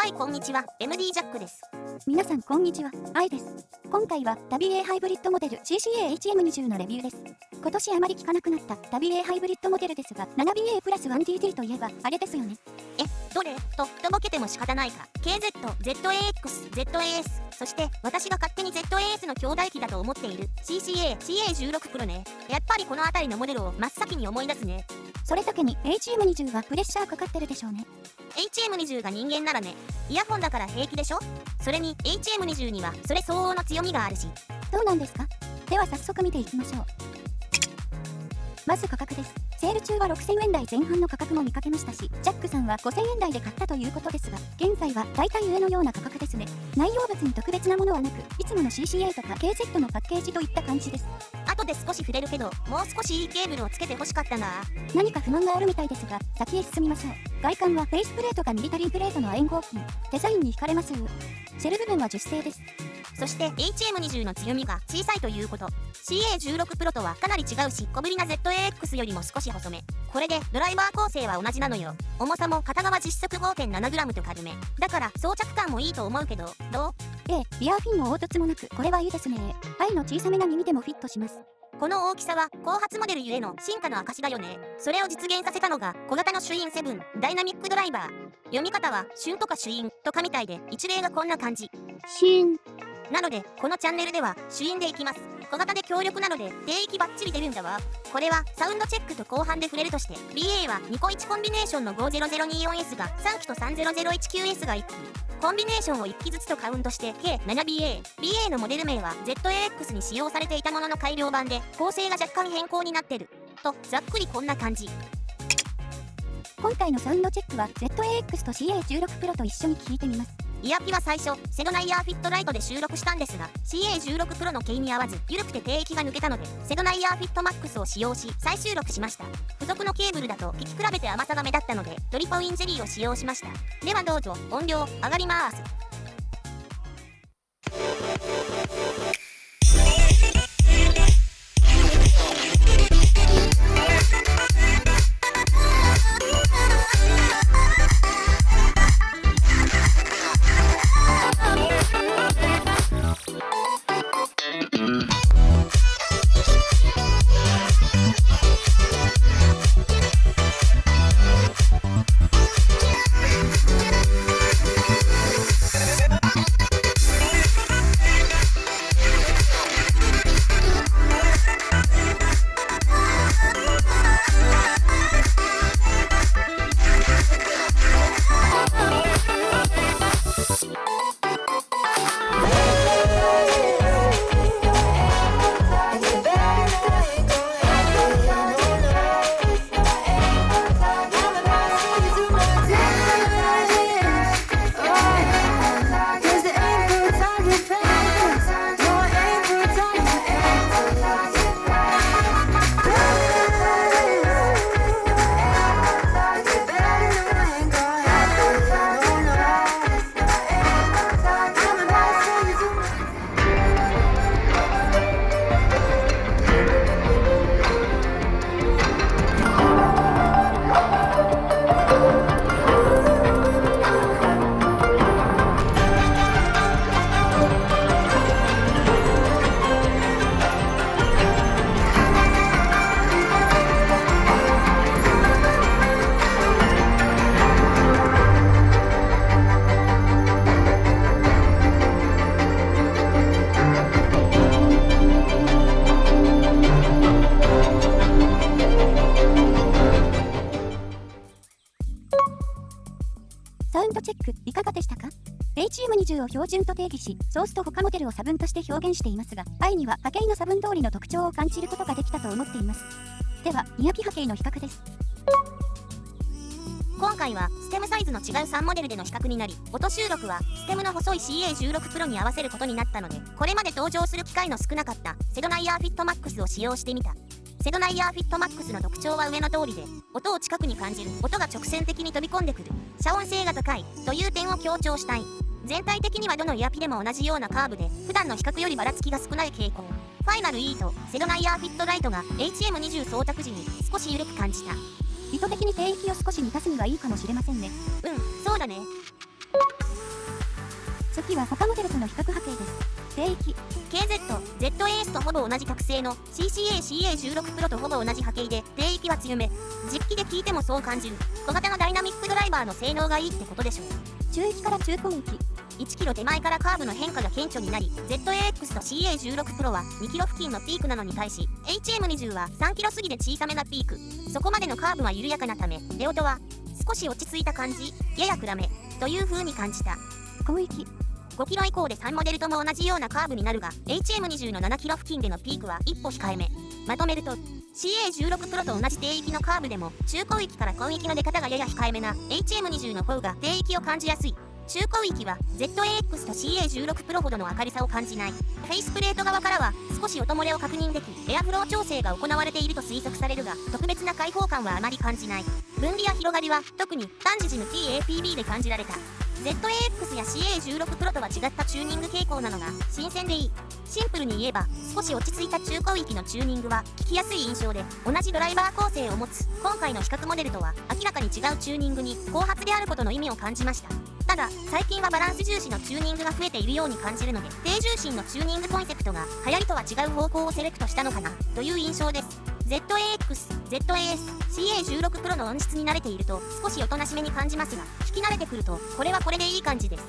はい、こんにちは。MD ジャックです。皆さん、こんにちは。愛です。今回は WA ハイブリッドモデル CCA-HM20 のレビューです。今年あまり聞かなくなった WA ハイブリッドモデルですが、7BA プラス 1DD といえば、あれですよね。どれとぼけても仕方ないか。KZ、ZAX、ZAS、そして私が勝手に ZAS の兄弟機だと思っている CCA、CA16 Pro ね。やっぱりこの辺りのモデルを真っ先に思い出すね。それだけに HM20 はプレッシャーかかってるでしょうね。HM20 が人間ならね、イヤホンだから平気でしょ。それに HM20 にはそれ相応の強みがあるし。どうなんですか？では早速見ていきましょう。まず価格です。セール中は6000円台前半の価格も見かけましたし、ジャックさんは5000円台で買ったということですが、現在は大体上のような価格ですね。内容物に特別なものはなく、いつもの CCA とか KZ のパッケージといった感じです。後で少し触れるけど、もう少しいいケーブルをつけて欲しかったな。何か不満があるみたいですが、先へ進みましょう。外観はフェイスプレートがミリタリープレートの円合金。デザインに惹かれます。シェル部分は樹脂製です。そして HM20 の強みが小さいということ。CA16 Pro とはかなり違うし、小ぶりな ZAX よりも少し細め。これでドライバー構成は同じなのよ。重さも片側実測 5.7g と軽め。だから装着感もいいと思うけど、どう？リアフィンも凹凸もなく、これはいいですね。愛の小さめな耳でもフィットします。この大きさは後発モデルゆえの進化の証だよね。それを実現させたのが小型のシュイン7ダイナミックドライバー。読み方はシュンとかシュインとかみたいで、一例がこんな感じ。シュン。なのでこのチャンネルではシュインでいきます。小型で強力なので低域バッチリ出るんだわ。これはサウンドチェックと後半で触れるとして、 BA は2個1コンビネーションの 50024S が3機と 30019S が1機。コンビネーションを1機ずつとカウントして計 7BA。BA のモデル名は ZAX に使用されていたものの改良版で構成が若干変更になってると、ざっくりこんな感じ。今回のサウンドチェックは ZAX と CA16 Pro と一緒に聞いてみます。イヤピは最初セドナイヤーフィットライトで収録したんですが、 CA16 Pro の毛に合わず緩くて低域が抜けたので、セドナイヤーフィットマックスを使用し再収録しました。付属のケーブルだと聞き比べて甘さが目立ったのでドリポインジェリーを使用しました。ではどうぞ。音量上がります。サウンドチェックいかがでしたか？ HM20 を標準と定義し、ソースと他モデルを差分として表現していますが、愛には波形の差分通りの特徴を感じることができたと思っています。では、イヤピ波形の比較です。今回はステムサイズの違う3モデルでの比較になり、音収録はステムの細い CA16 Pro に合わせることになったので、これまで登場する機会の少なかったセドナイヤーフィットマックスを使用してみた。セドナイヤーフィットマックスの特徴は上の通りで、音を近くに感じる、音が直線的に飛び込んでくる、遮音性が高いという点を強調したい。全体的にはどのイヤピでも同じようなカーブで、普段の比較よりばらつきが少ない傾向。ファイナル E とセドナイヤーフィットライトが HM20 装着時に少し緩く感じた。意図的に低域を少し満たすにはいいかもしれませんね。そうだね。次は他モデルとの比較波形です。低域 KZ、ZAS とほぼ同じ特性の CCA-CA16 Pro とほぼ同じ波形で低域は強め。実機で聞いてもそう感じる。小型のダイナミックドライバーの性能がいいってことでしょう。中域から中高域1キロ手前からカーブの変化が顕著になり、ZAX と CA16 Pro は2キロ付近のピークなのに対し、HM20 は3キロ過ぎで小さめなピーク。そこまでのカーブは緩やかなため、レオトは少し落ち着いた感じ、やや暗めという風に感じた。広域5キロ以降で3モデルとも同じようなカーブになるが、HM20 の7キロ付近でのピークは一歩控えめ。まとめると、CA16 Pro と同じ低域のカーブでも、中高域から高域の出方がやや控えめな HM20 の方が低域を感じやすい。中高域は ZAX と CA16 Pro ほどの明るさを感じない。フェイスプレート側からは少し音漏れを確認でき、エアフロー調整が行われていると推測されるが、特別な開放感はあまり感じない。分離や広がりは特に単時時の TAPB で感じられた。ZAX や CA16 Pro とは違ったチューニング傾向なのが新鮮でいい。シンプルに言えば、少し落ち着いた中高域のチューニングは聞きやすい印象で、同じドライバー構成を持つ今回の比較モデルとは明らかに違うチューニングに後発であることの意味を感じました。ただ、最近はバランス重視のチューニングが増えているように感じるので、低重心のチューニングコンセプトが流行りとは違う方向をセレクトしたのかなという印象です。ZAX、ZAS、CA16 Pro の音質に慣れていると少しおとなしめに感じますが、聞き慣れてくるとこれはこれでいい感じです。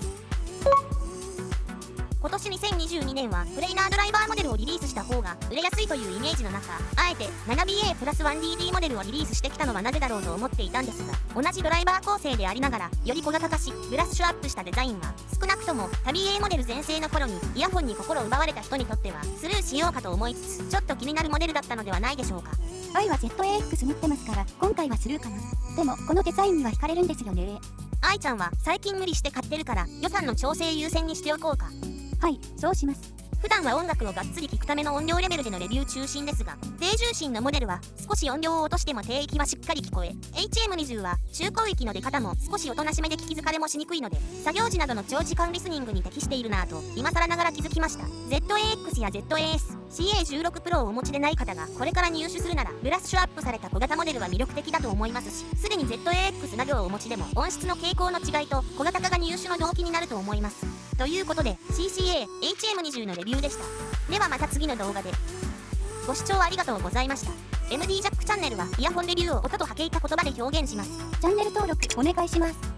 今年2022年はプレイナードライバーモデルをリリースした方が売れやすいというイメージの中、あえて 7BA プラス 1DD モデルをリリースしてきたのはなぜだろうと思っていたんですが、同じドライバー構成でありながらより小型化しブラッシュアップしたデザインは少なくとも旅 A モデル全盛の頃にイヤホンに心奪われた人にとってはスルーしようかと思いつつ、ちょっと気になるモデルだったのではないでしょうか。愛は ZAX 持ってますから今回はスルーかな。でもこのデザインには惹かれるんですよね。愛ちゃんは最近無理して買ってるから予算の調整優先にしておこうか。はい、そうします。普段は音楽をがっつり聴くための音量レベルでのレビュー中心ですが、低重心のモデルは少し音量を落としても低域はしっかり聞こえ、HM20 は中高域の出方も少しおとなしめで聞き疲れもしにくいので、作業時などの長時間リスニングに適しているなぁと今更ながら気づきました。ZAX や ZAS、CA16 Pro をお持ちでない方がこれから入手するなら、ブラッシュアップされた小型モデルは魅力的だと思いますし、すでに ZAX などをお持ちでも音質の傾向の違いと小型化が入手の動機になると思います。ということで CCA-HM20 のレビューでした。ではまた次の動画で。ご視聴ありがとうございました。MD ジャックチャンネルはイヤホンレビューを音と波形た言葉で表現します。チャンネル登録お願いします。